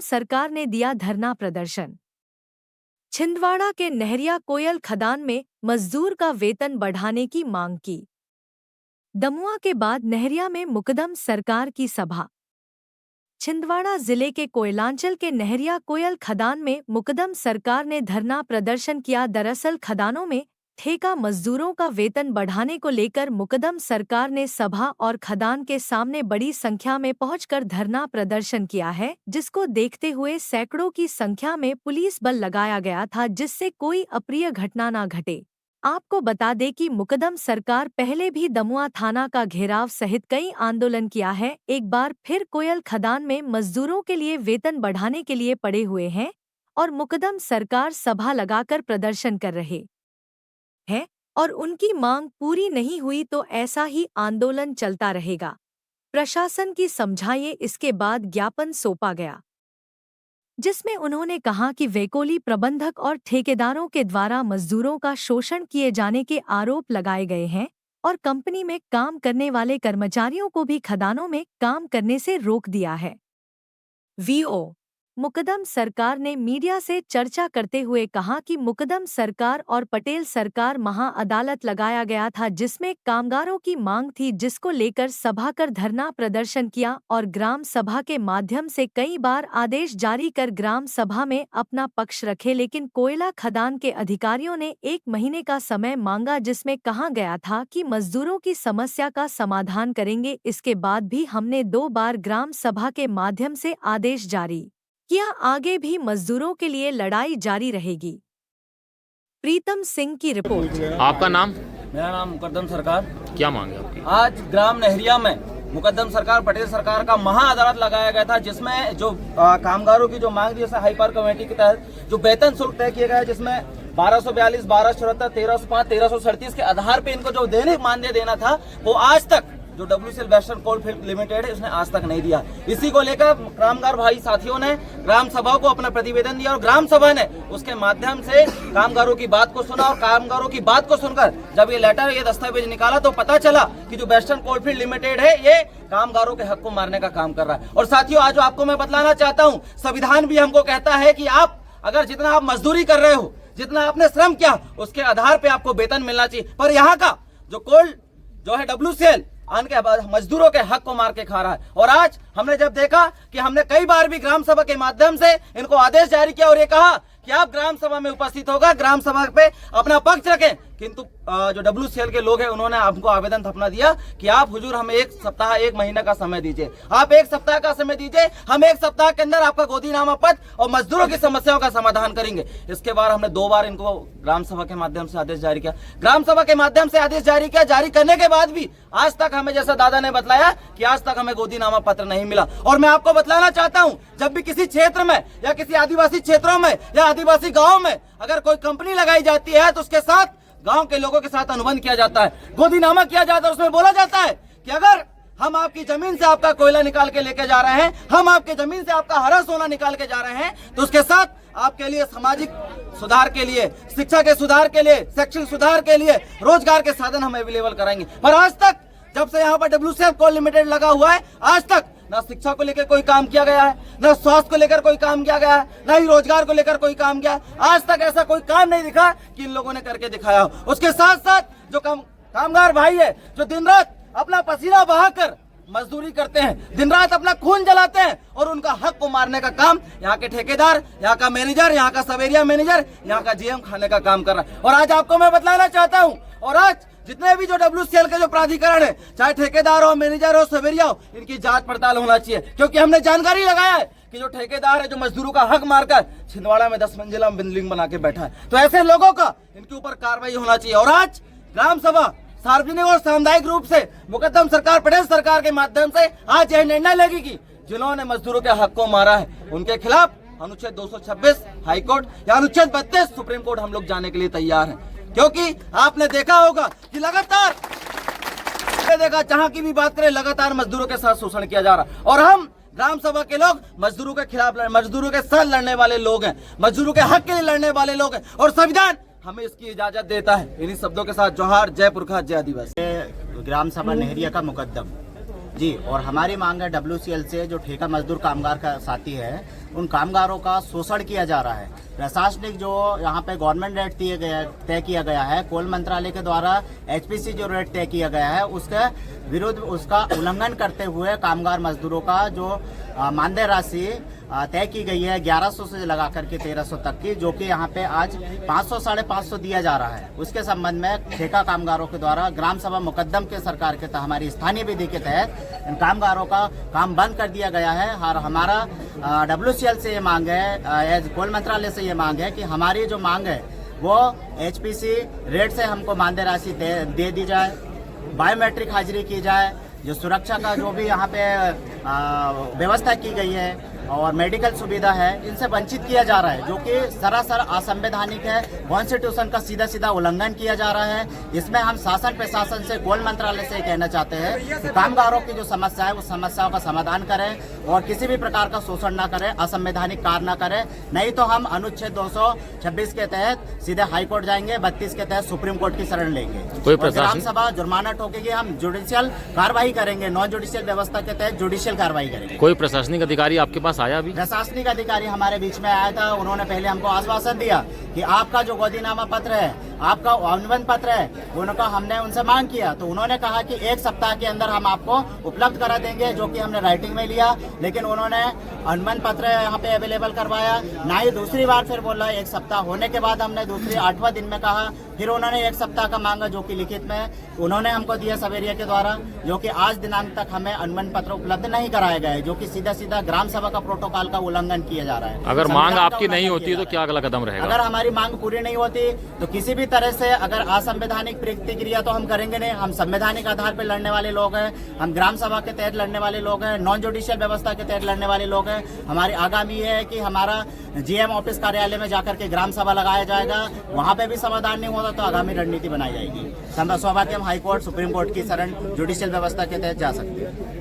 सरकार ने दिया धरना प्रदर्शन। छिंदवाड़ा के नहरिया कोयल खदान में मजदूर का वेतन बढ़ाने की मांग की। दमुआ के बाद नहरिया में मुकदम सरकार की सभा। छिंदवाड़ा जिले के कोयलांचल के नहरिया कोयल खदान में मुकदम सरकार ने धरना प्रदर्शन किया। दरअसल खदानों में ठेका मजदूरों का वेतन बढ़ाने को लेकर मुकदम सरकार ने सभा और खदान के सामने बड़ी संख्या में पहुंचकर धरना प्रदर्शन किया है, जिसको देखते हुए सैकड़ों की संख्या में पुलिस बल लगाया गया था, जिससे कोई अप्रिय घटना न घटे। आपको बता दें कि मुकदम सरकार पहले भी दमुआ थाना का घेराव सहित कई आंदोलन किया है। एक बार फिर कोयल खदान में मजदूरों के लिए वेतन बढ़ाने के लिए पड़े हुए हैं और मुकदम सरकार सभा लगाकर प्रदर्शन कर रहे है और उनकी मांग पूरी नहीं हुई तो ऐसा ही आंदोलन चलता रहेगा। प्रशासन की समझाइए। इसके बाद ज्ञापन सौंपा गया, जिसमें उन्होंने कहा कि वैकोली प्रबंधक और ठेकेदारों के द्वारा मजदूरों का शोषण किए जाने के आरोप लगाए गए हैं और कंपनी में काम करने वाले कर्मचारियों को भी खदानों में काम करने से रोक दिया है। वीओ मुकदम सरकार ने मीडिया से चर्चा करते हुए कहा कि मुकदम सरकार और पटेल सरकार महाअदालत लगाया गया था, जिसमें कामगारों की मांग थी, जिसको लेकर सभा कर धरना प्रदर्शन किया और ग्राम सभा के माध्यम से कई बार आदेश जारी कर ग्राम सभा में अपना पक्ष रखे, लेकिन कोयला खदान के अधिकारियों ने 1 महीने का समय मांगा, जिसमें कहा गया था कि मजदूरों की समस्या का समाधान करेंगे। इसके बाद भी हमने 2 बार ग्राम सभा के माध्यम से आदेश जारी किया, आगे भी मजदूरों के लिए लड़ाई जारी रहेगी। प्रीतम सिंह की रिपोर्ट। आपका नाम? मेरा नाम मुकद्दम सरकार। क्या मांग है आपकी? आज ग्राम नहरिया में मुकद्दम सरकार पटेल सरकार का महाअदालत लगाया गया था, जिसमें जो कामगारों की जो मांग थी, जैसे हाई पावर कमेटी के तहत जो वेतन शुल्क तय किया गया है, जिसमें 1242, 1274, 1305, 1337 के आधार पे इनको जो दैनिक मानदेय देना था, वो आज तक जो WCL वेस्टर्न कोलफील्ड लिमिटेड है उसने आज तक नहीं दिया। इसी को लेकर कामगार भाई साथियों ने ग्राम सभा को अपना प्रतिवेदन दिया और ग्राम सभा ने उसके माध्यम से कामगारों की बात को सुना और कामगारों की बात को सुनकर जब ये लेटर, ये दस्तावेज निकाला तो पता चला कि जो वेस्टर्न कोलफील्ड लिमिटेड है ये कामगारों के हक को मारने का काम कर रहा है। और साथियों, आज आपको मैं बतलाना चाहता हूँ, संविधान भी हमको कहता है कि आप अगर जितना आप मजदूरी कर रहे हो, जितना आपने श्रम किया, उसके आधार पे आपको वेतन मिलना चाहिए। पर यहाँ का जो कोल जो है WCL आन के मजदूरों के हक को मार के खा रहा है। और आज हमने जब देखा कि हमने कई बार भी ग्राम सभा के माध्यम से इनको आदेश जारी किया और ये कहा कि आप ग्राम सभा में उपस्थित होगा, ग्राम सभा पे अपना पक्ष रखें, किंतु जो WCL के लोग हैं उन्होंने हमको आवेदन थपना दिया कि आप हुजूर हमें 1 सप्ताह 1 महीने का समय दीजिए, आप 1 सप्ताह का समय दीजिए, हम 1 सप्ताह के अंदर आपका गोदीनामा पत्र और मजदूरों की समस्याओं का समाधान करेंगे। इसके बाद हमने 2 बार इनको ग्राम सभा के माध्यम से आदेश जारी किया, ग्राम सभा के माध्यम से आदेश जारी किया। जारी करने के बाद भी आज तक हमें, जैसा दादा ने बतलाया कि आज तक हमें गोदीनामा पत्र नहीं मिला। और मैं आपको बतलाना चाहता हूँ, जब भी किसी क्षेत्र में या किसी आदिवासी क्षेत्रों में या आदिवासी गाँव में अगर कोई कंपनी लगाई जाती है तो उसके साथ गांव के लोगों के साथ अनुबंध किया जाता है, गोदीनामा किया जाता है। उसमें बोला जाता है कि अगर हम आपकी जमीन से आपका कोयला निकाल के लेके जा रहे हैं, हम आपकी जमीन से आपका हरा सोना निकाल के जा रहे हैं, तो उसके साथ आपके लिए सामाजिक सुधार के लिए, शिक्षा के सुधार के लिए, शैक्षणिक सुधार के लिए, रोजगार के साधन हम अवेलेबल कराएंगे। पर आज तक जब से यहाँ पर WCL कोल लिमिटेड लगा हुआ है, आज तक ना शिक्षा को लेकर कोई काम किया गया है, ना स्वास्थ्य को लेकर कोई काम किया गया है, ना ही रोजगार को लेकर कोई काम किया। आज तक ऐसा कोई काम नहीं दिखा कि इन लोगों ने करके दिखाया हो। उसके साथ साथ जो कामगार भाई है, जो दिन रात अपना पसीना बहाकर मजदूरी करते हैं, दिन रात अपना खून जलाते हैं और उनका हक को मारने का काम यहाँ के ठेकेदार, यहाँ का मैनेजर, यहाँ का सब एरिया मैनेजर, यहाँ का GM खाने का काम कर रहा है। और आज आपको मैं बतलाना चाहता हूँ, और आज जितने भी जो WCL के जो प्राधिकरण है, चाहे ठेकेदार हो, मैनेजर हो, सवेरिया हो, इनकी जांच पड़ताल होना चाहिए। क्योंकि हमने जानकारी लगाया है कि जो ठेकेदार है, जो मजदूरों का हक मारकर छिंदवाड़ा में 10 मंजिला बिल्डिंग बना के बैठा है, तो ऐसे लोगों का इनके ऊपर कार्रवाई होना चाहिए। और आज ग्राम सभा सार्वजनिक और सामुदायिक रूप से मुकद्दम सरकार पटेल सरकार के माध्यम से आज यह निर्णय लेगी कि जिन्होंने मजदूरों के हक को मारा है, उनके खिलाफ अनुच्छेद 226 हाईकोर्ट या अनुच्छेद 32 सुप्रीम कोर्ट हम लोग जाने के लिए तैयार हैं। क्योंकि आपने देखा होगा कि लगातार जहां की भी बात करें, लगातार मजदूरों के साथ शोषण किया जा रहा। और हम ग्राम सभा के लोग मजदूरों के खिलाफ, मजदूरों के साथ लड़ने वाले लोग हैं, मजदूरों के हक के लिए लड़ने वाले लोग हैं, और संविधान हमें इसकी इजाजत देता है। इन्हीं शब्दों के साथ जोहार, जय पुरखा, जय आदिवासी। ग्राम सभा नहरिया का मुकद्दम जी, और हमारी मांग है WCL से जो ठेका मजदूर कामगार का साथी है उन कामगारों का शोषण किया जा रहा है। प्रशासनिक जो यहाँ पे गवर्नमेंट रेट तय किया गया है, कोल मंत्रालय के द्वारा HPC जो रेट तय किया गया है उसके विरुद्ध उसका उल्लंघन करते हुए कामगार मजदूरों का जो मानदेय राशि तय की गई है 1100 से लगा करके 1300 तक की, जो कि यहाँ पे आज 500 550 दिया जा रहा है। उसके संबंध में ठेका कामगारों के द्वारा ग्राम सभा मुकद्दम के सरकार के तहत हमारी स्थानीय विधि के तहत इन कामगारों का काम बंद कर दिया गया है। और हमारा WCL से ये मांग है, कोल मंत्रालय से ये मांग है कि हमारी जो मांग है वो HPC रेट से हमको मानदेय राशि दे दी जाए, बायोमेट्रिक हाजिरी की जाए, जो सुरक्षा का जो भी यहाँ पे व्यवस्था की गई है और मेडिकल सुविधा है, इनसे वंचित किया जा रहा है, जो कि सरासर असंवैधानिक है। कॉन्स्टिट्यूशन का सीधा सीधा उल्लंघन किया जा रहा है। इसमें हम शासन प्रशासन से, कोल मंत्रालय से कहना चाहते हैं कि कामगारों की जो समस्या है उस समस्याओं का समाधान करें और किसी भी प्रकार का शोषण न करें, असंवैधानिक कार्य न करें। नहीं तो हम अनुच्छेद 226 के तहत सीधे हाईकोर्ट जाएंगे, 32 के तहत सुप्रीम कोर्ट की शरण लेंगे। कोई ग्राम सभा जुर्माना ठोकेगी, हम जुडिशियल कार्रवाई करेंगे, नॉन जुडिशियल व्यवस्था के तहत जुडिशियल कार्रवाई करेंगे। कोई प्रशासनिक अधिकारी आपके पास आया अभी? प्रशासनिक अधिकारी हमारे बीच में आया था। उन्होंने पहले हमको आश्वासन दिया कि आपका जो गोदीनामा पत्र है, आपका अनुबंध पत्र है, उनका हमने उनसे मांग किया तो उन्होंने कहा कि 1 सप्ताह के अंदर हम आपको उपलब्ध करा देंगे, जो कि हमने राइटिंग में लिया। लेकिन उन्होंने अनुबंध पत्र यहाँ पे अवेलेबल करवाया ना ही। दूसरी बार फिर बोला 1 सप्ताह होने के बाद हमने 8वां दिन में कहा, फिर उन्होंने 1 सप्ताह का मांगा, जो कि लिखित में उन्होंने हमको दिया सवेरिया के द्वारा, जो कि आज दिनांक तक हमें अनुबंध पत्र उपलब्ध नहीं कराया गया है, जो कि सीधा सीधा ग्राम सभा का प्रोटोकॉल का उल्लंघन किया जा रहा है। अगर मांग आपकी नहीं होती तो क्या अगला कदम रहेगा? अगर हमारी मांग पूरी नहीं होती तो किसी भी तरह से अगर असंवैधानिक प्रतिक्रिया तो हम करेंगे नहीं। हम संवैधानिक आधार पर लड़ने वाले लोग हैं, हम ग्राम सभा के तहत लड़ने वाले लोग हैं, नॉन जुडिशियल व्यवस्था के तहत लड़ने वाले लोग हैं। हमारी आगामी है कि हमारा GM ऑफिस कार्यालय में जाकर के ग्राम सभा लगाया जाएगा। वहां पे भी समाधान नहीं होता तो आगामी रणनीति बनाई जाएगी। सौभाग्य हम हाईकोर्ट, सुप्रीम कोर्ट की शरण जुडिशियल व्यवस्था के तहत जा सकते हैं।